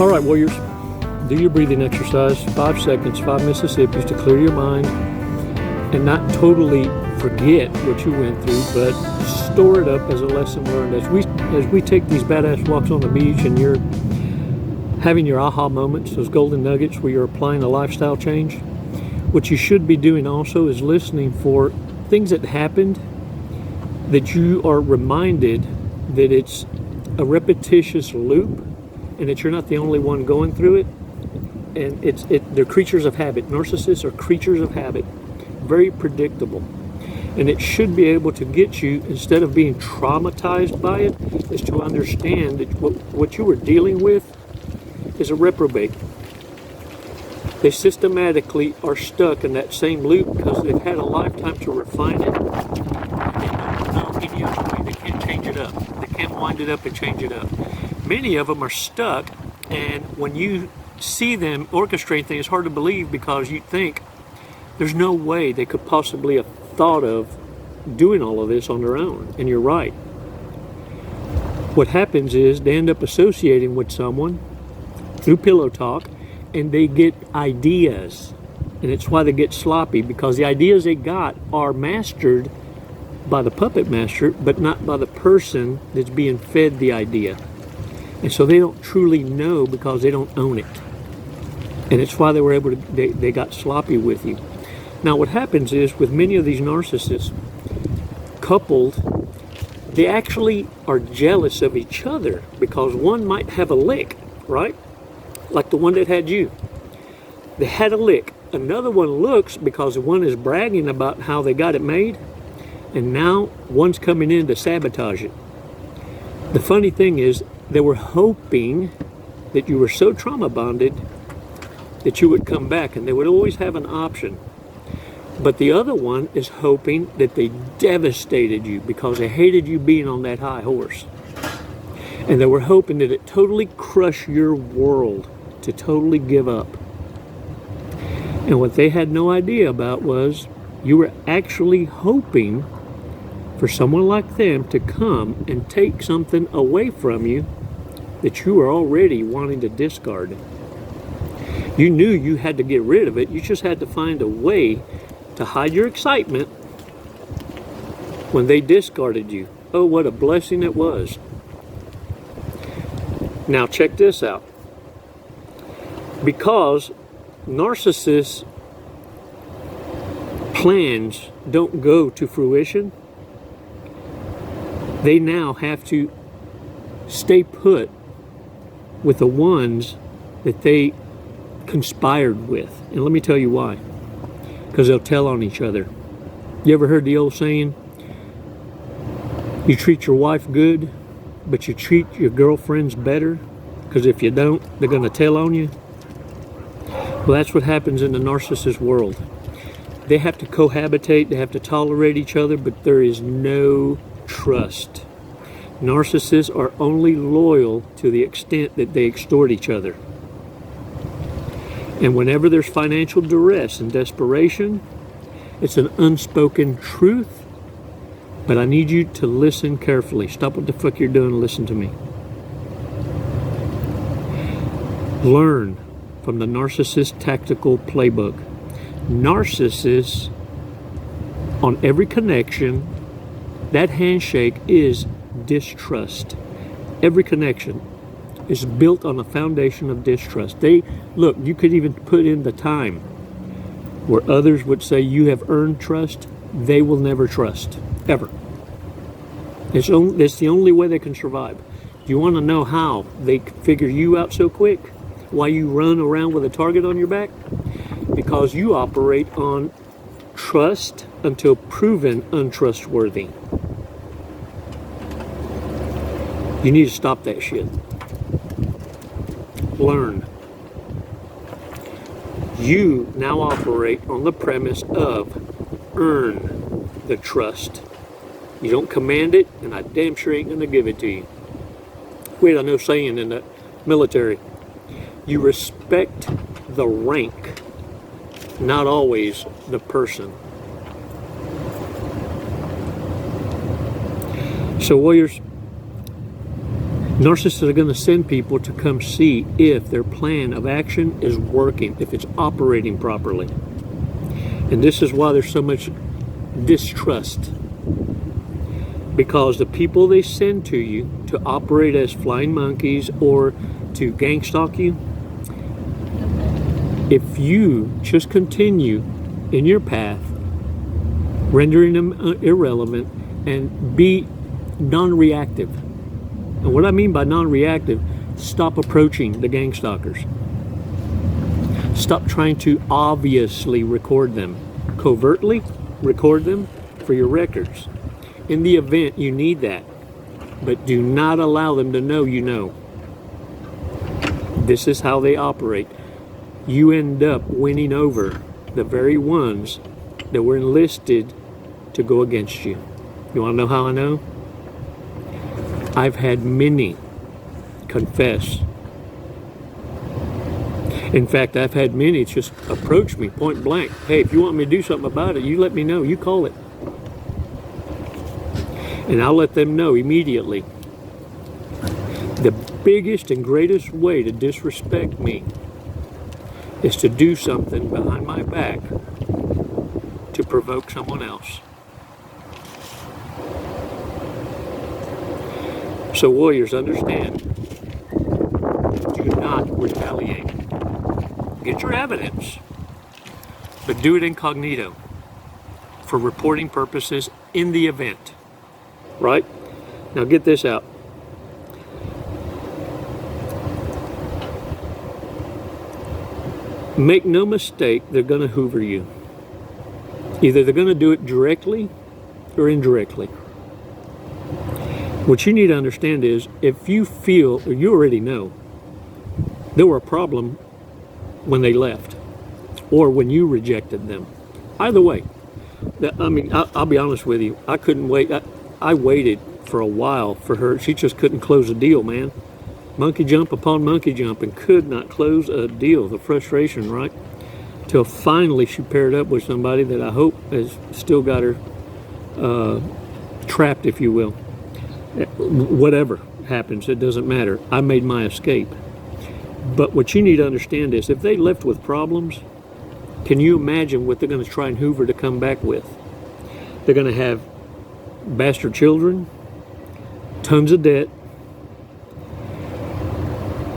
All right, warriors, do your breathing exercise, 5 seconds, 5 Mississippis to clear your mind and not totally forget what you went through, but store it up as a lesson learned. As we take these badass walks on the beach and you're having your aha moments, those golden nuggets where you're applying a lifestyle change, what you should be doing also is listening for things that happened that you are reminded that it's a repetitious loop and that you're not the only one going through it. And they're creatures of habit. Narcissists are creatures of habit, very predictable. And it should be able to get you, instead of being traumatized by it, is to understand that what you were dealing with is a reprobate. They systematically are stuck in that same loop because they've had a lifetime to refine it. And they don't know any other way. They can't change it up. They can't wind it up and change it up. Many of them are stuck, and when you see them orchestrate things, it's hard to believe because you think there's no way they could possibly have thought of doing all of this on their own. And you're right. What happens is they end up associating with someone through pillow talk, and they get ideas. And it's why they get sloppy, because the ideas they got are mastered by the puppet master, but not by the person that's being fed the idea. And so they don't truly know because they don't own it. And it's why they were able to, they got sloppy with you. Now what happens is with many of these narcissists, coupled, they actually are jealous of each other because one might have a lick, right? Like the one that had you. They had a lick. Another one looks because one is bragging about how they got it made, and now one's coming in to sabotage it. The funny thing is, they were hoping that you were so trauma bonded that you would come back, and they would always have an option. But the other one is hoping that they devastated you because they hated you being on that high horse. And they were hoping that it totally crush your world, to totally give up. And what they had no idea about was you were actually hoping for someone like them to come and take something away from you that you were already wanting to discard. You knew you had to get rid of it. You just had to find a way to hide your excitement when they discarded you. Oh, what a blessing it was. Now check this out. Because narcissists' plans don't go to fruition, they now have to stay put with the ones that they conspired with. And let me tell you why. Because they'll tell on each other. You ever heard the old saying, you treat your wife good, but you treat your girlfriends better? Because if you don't, they're going to tell on you. Well, that's what happens in the narcissist world. They have to cohabitate, they have to tolerate each other, but there is no trust. Narcissists are only loyal to the extent that they extort each other. And whenever there's financial duress and desperation, it's an unspoken truth, but I need you to listen carefully. Stop what the fuck you're doing and listen to me. Learn from the narcissist tactical playbook. Narcissists, on every connection, that handshake is distrust. Every connection is built on a foundation of distrust. Look, you could even put in the time where others would say you have earned trust. They will never trust, ever. It's the only way they can survive. Do you want to know how they figure you out so quick? Why you run around with a target on your back? Because you operate on trust until proven untrustworthy. You need to stop that shit. Learn. You now operate on the premise of earn the trust. You don't command it, and I damn sure ain't gonna give it to you. We had a no saying in the military. You respect the rank, not always the person. So warriors, Narcissists are going to send people to come see if their plan of action is working, if it's operating properly. And this is why there's so much distrust. Because the people they send to you to operate as flying monkeys or to gang stalk you, if you just continue in your path, rendering them irrelevant, and be non-reactive. And what I mean by non-reactive, stop approaching the gang stalkers. Stop trying to obviously record them. Covertly record them for your records. In the event you need that, but do not allow them to know you know. This is how they operate. You end up winning over the very ones that were enlisted to go against you. You want to know how I know? I've had many confess. In fact, I've had many just approach me point blank. Hey, if you want me to do something about it, you let me know. You call it. And I'll let them know immediately. The biggest and greatest way to disrespect me is to do something behind my back to provoke someone else. So warriors, understand, do not retaliate. Get your evidence, but do it incognito for reporting purposes in the event, right? Now get this out. Make no mistake, they're going to hoover you. Either they're going to do it directly or indirectly. What you need to understand is, if you feel, or you already know, there were a problem when they left, or when you rejected them. Either way, I mean, I'll be honest with you, I couldn't wait. I waited for a while for her. She just couldn't close a deal, man. Monkey jump upon monkey jump, and could not close a deal. The frustration, right? Till finally she paired up with somebody that I hope has still got her trapped, if you will. Whatever happens, it doesn't matter. I made my escape. But what you need to understand is, if they left with problems, can you imagine what they're going to try and hoover to come back with? They're going to have bastard children, tons of debt,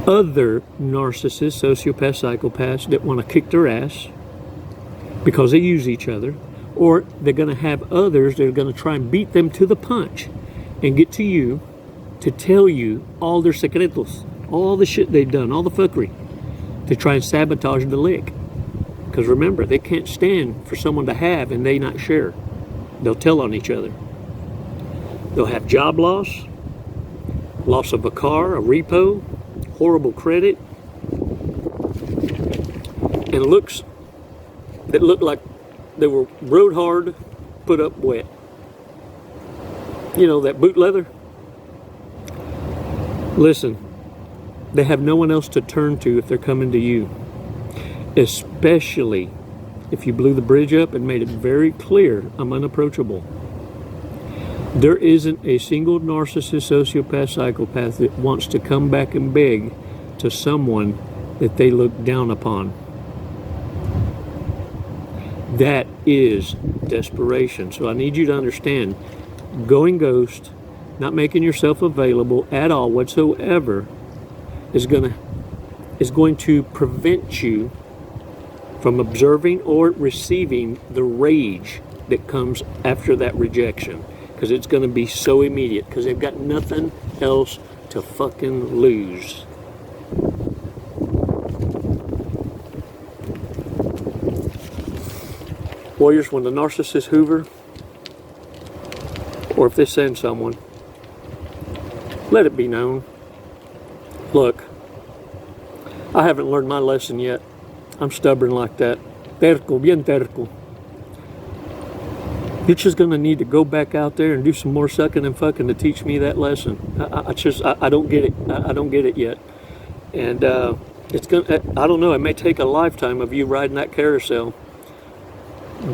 other narcissists, sociopaths, psychopaths that want to kick their ass because they use each other, or they're going to have others that are going to try and beat them to the punch and get to you to tell you all their secretos, all the shit they've done, all the fuckery, to try and sabotage the lick. Because remember, they can't stand for someone to have and they not share. They'll tell on each other. They'll have job loss, loss of a car, a repo, horrible credit, and looks that look like they were rode hard, put up wet. You know, that boot leather? Listen, they have no one else to turn to if they're coming to you. Especially if you blew the bridge up and made it very clear, I'm unapproachable. There isn't a single narcissist, sociopath, psychopath that wants to come back and beg to someone that they look down upon. That is desperation. So I need you to understand, going ghost, not making yourself available at all whatsoever, is going to prevent you from observing or receiving the rage that comes after that rejection. Because it's going to be so immediate, because they've got nothing else to fucking lose. Warriors, when the narcissist hoover, or if they send someone, let it be known. Look, I haven't learned my lesson yet. I'm stubborn like that. Terco, bien terco. You're just going to need to go back out there and do some more sucking and fucking to teach me that lesson. I don't get it. I don't get it yet. And it's gonna. I don't know. It may take a lifetime of you riding that carousel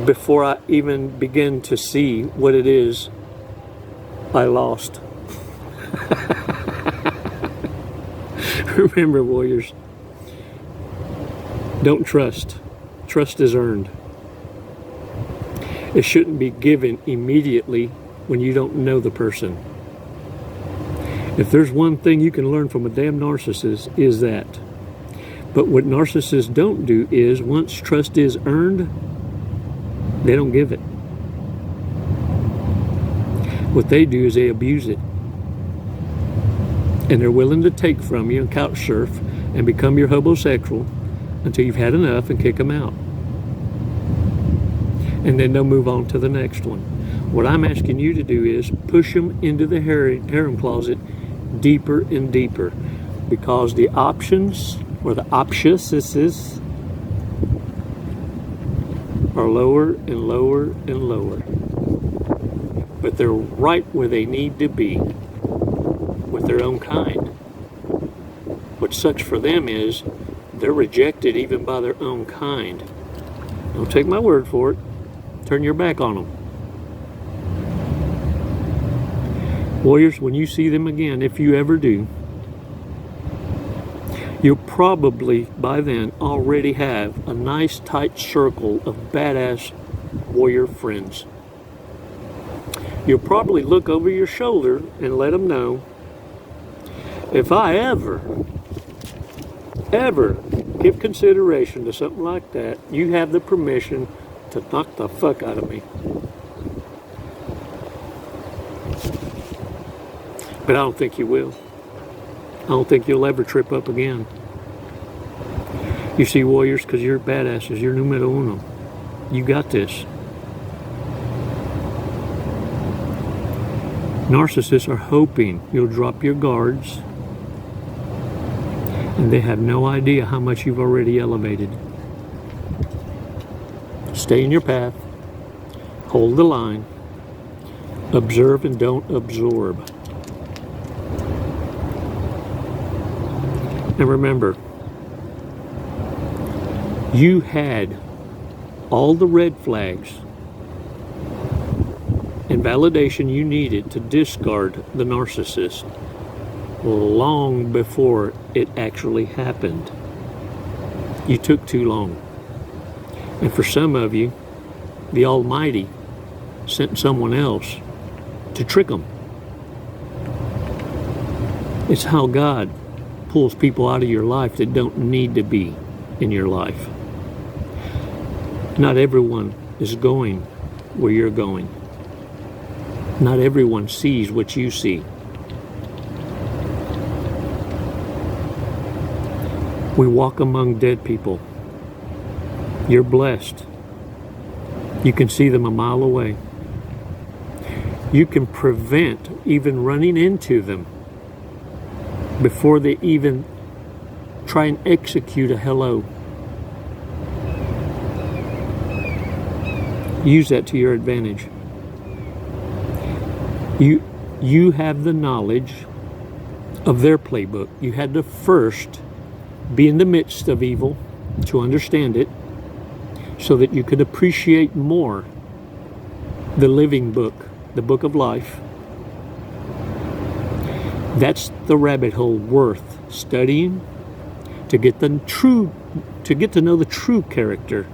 before I even begin to see what it is I lost. Remember, warriors, don't trust. Trust is earned. It shouldn't be given immediately when you don't know the person. If there's one thing you can learn from a damn narcissist, is that. But what narcissists don't do is, once trust is earned, they don't give it. What they do is they abuse it. And they're willing to take from you and couch surf and become your homosexual until you've had enough and kick them out. And then they'll move on to the next one. What I'm asking you to do is push them into the harem closet deeper and deeper, because the options, or the options, are lower and lower and lower. But they're right where they need to be with their own kind. What sucks for them is they're rejected even by their own kind. Don't take my word for it. Turn your back on them. Warriors, when you see them again, if you ever do, you'll probably by then already have a nice tight circle of badass warrior friends. You'll probably look over your shoulder and let them know, if I ever give consideration to something like that, you have the permission to knock the fuck out of me. But I don't think you will. I don't think you'll ever trip up again. You see, warriors, because you're badasses, you're numero uno. You got this. Narcissists are hoping you'll drop your guards, and they have no idea how much you've already elevated. Stay in your path, hold the line, observe and don't absorb. And remember, you had all the red flags and validation you needed to discard the narcissist long before it actually happened. You took too long. And for some of you, the Almighty sent someone else to trick them. It's how God pulls people out of your life that don't need to be in your life. Not everyone is going where you're going. Not everyone sees what you see. We walk among dead people. You're blessed. You can see them a mile away. You can prevent even running into them before they even try and execute a hello. Use that to your advantage. You have the knowledge of their playbook. You had to first be in the midst of evil to understand it, so that you could appreciate more the living book, the book of life. That's the rabbit hole worth studying to get to know the true character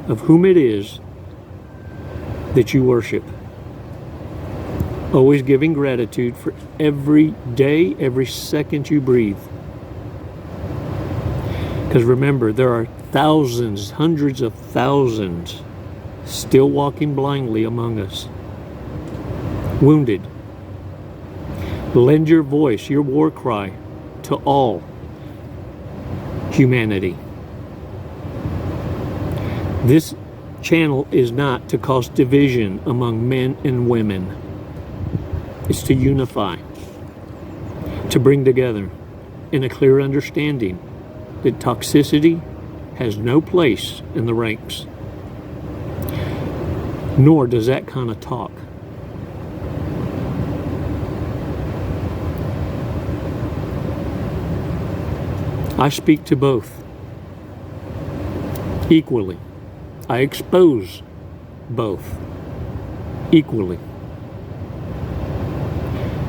of whom it is that you worship. Always giving gratitude for every day, every second you breathe. Because remember, there are thousands, hundreds of thousands still walking blindly among us. Wounded. Lend your voice, your war cry, to all humanity. This channel is not to cause division among men and women. It's to unify, to bring together in a clear understanding that toxicity has no place in the ranks, nor does that kind of talk. I speak to both equally. I expose both equally.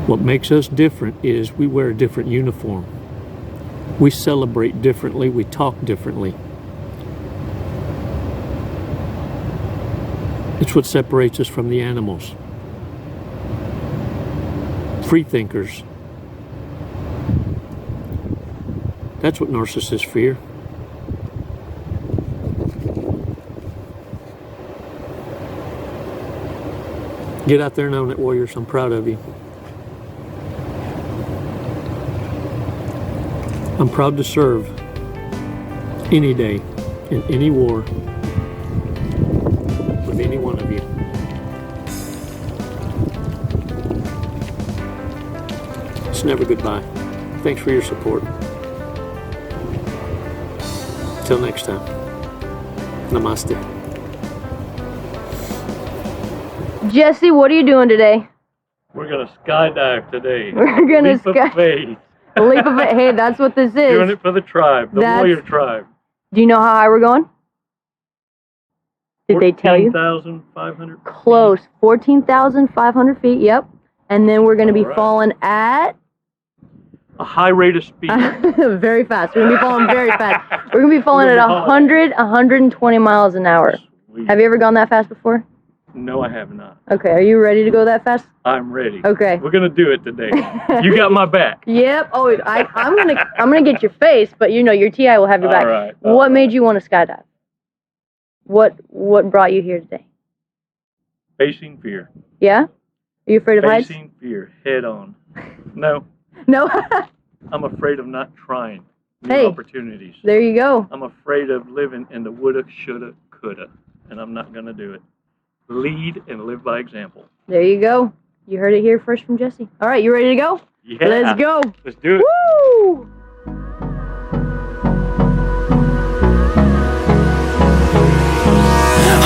What makes us different is we wear a different uniform. We celebrate differently. We talk differently. It's what separates us from the animals. Free thinkers. That's what narcissists fear. Get out there and own it, warriors. I'm proud of you. I'm proud to serve any day in any war with any one of you. It's never goodbye. Thanks for your support. Till next time. Namaste. Jesse, what are you doing today? We're gonna skydive today. We're gonna Leap of faith. Leap of faith. Hey, that's what this is. Doing it for the tribe, the warrior tribe. Do you know how high we're going? Did they tell you? 14,500. Close. 14,500 feet. Yep. And then we're gonna be falling at a high rate of speed. Very fast. We're gonna be falling very fast. We're gonna be falling at 120 miles an hour. Sweet. Have you ever gone that fast before? No, I have not. Okay, are you ready to go that fast? I'm ready. Okay. We're gonna do it today. You got my back. Yep. Oh, I'm gonna get your face, but you know your TI will have your back. All right. What made you want to skydive? What brought you here today? Facing fear. Yeah? Are you afraid of heights? Facing fear head on. No. No. I'm afraid of not trying new Hey, opportunities. There you go. I'm afraid of living in the woulda, shoulda, coulda, and I'm not gonna do it. Lead and live by example. There you go. You heard it here first from Jesse. All right, you ready to go? Yeah. Let's go. Let's do it. Woo!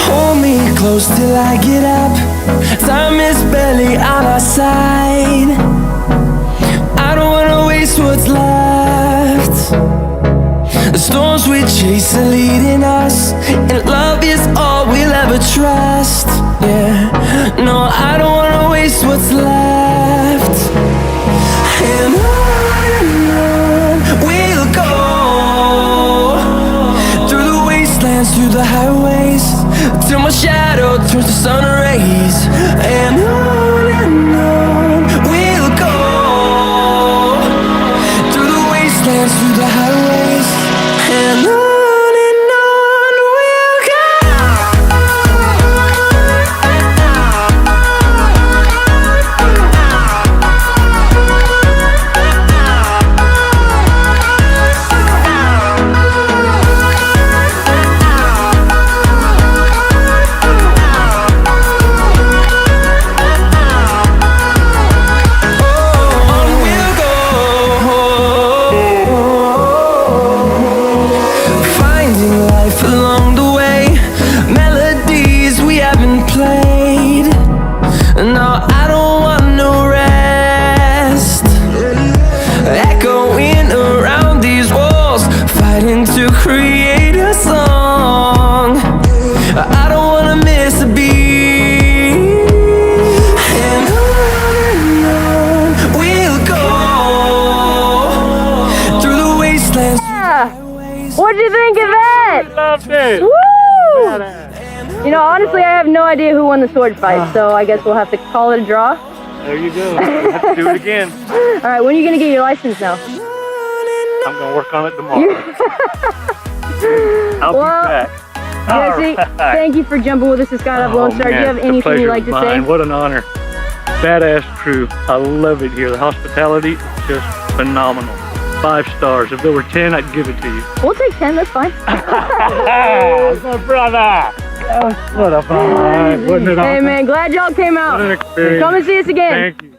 Hold me close till I get up. Time is barely on our side. I don't wanna waste what's left. The storms we chase are leading us, and love is all we'll ever trust. Yeah, no, I don't wanna waste what's left. And on we'll go, through the wastelands, through the highways, till my shadow turns to sun rays. And on we'll go, through the wastelands, through the highways, and on we'll go. No, I don't want no rest. Echoing around these walls, fighting to create a song. I don't wanna miss a beat. And on we'll go, through the wastelands. What'd you think of that? Loved it. Woo! You know, honestly, I have no idea who won the sword fight, so I guess we'll have to call it a draw. There you go. We'll have to do it again. All right, when are you going to get your license now? I'm going to work on it tomorrow. I'll be back. Jesse, thank you for jumping with us to Skydive Lone Star. Do you have anything you'd like to say? What an honor. Badass crew. I love it here. The hospitality, just phenomenal. 5 stars. If there were 10, I'd give it to you. We'll take 10, that's fine. That's my brother. What a fun. Wasn't it awesome? Hey man, glad y'all came out. What an experience. Come and see us again. Thank you.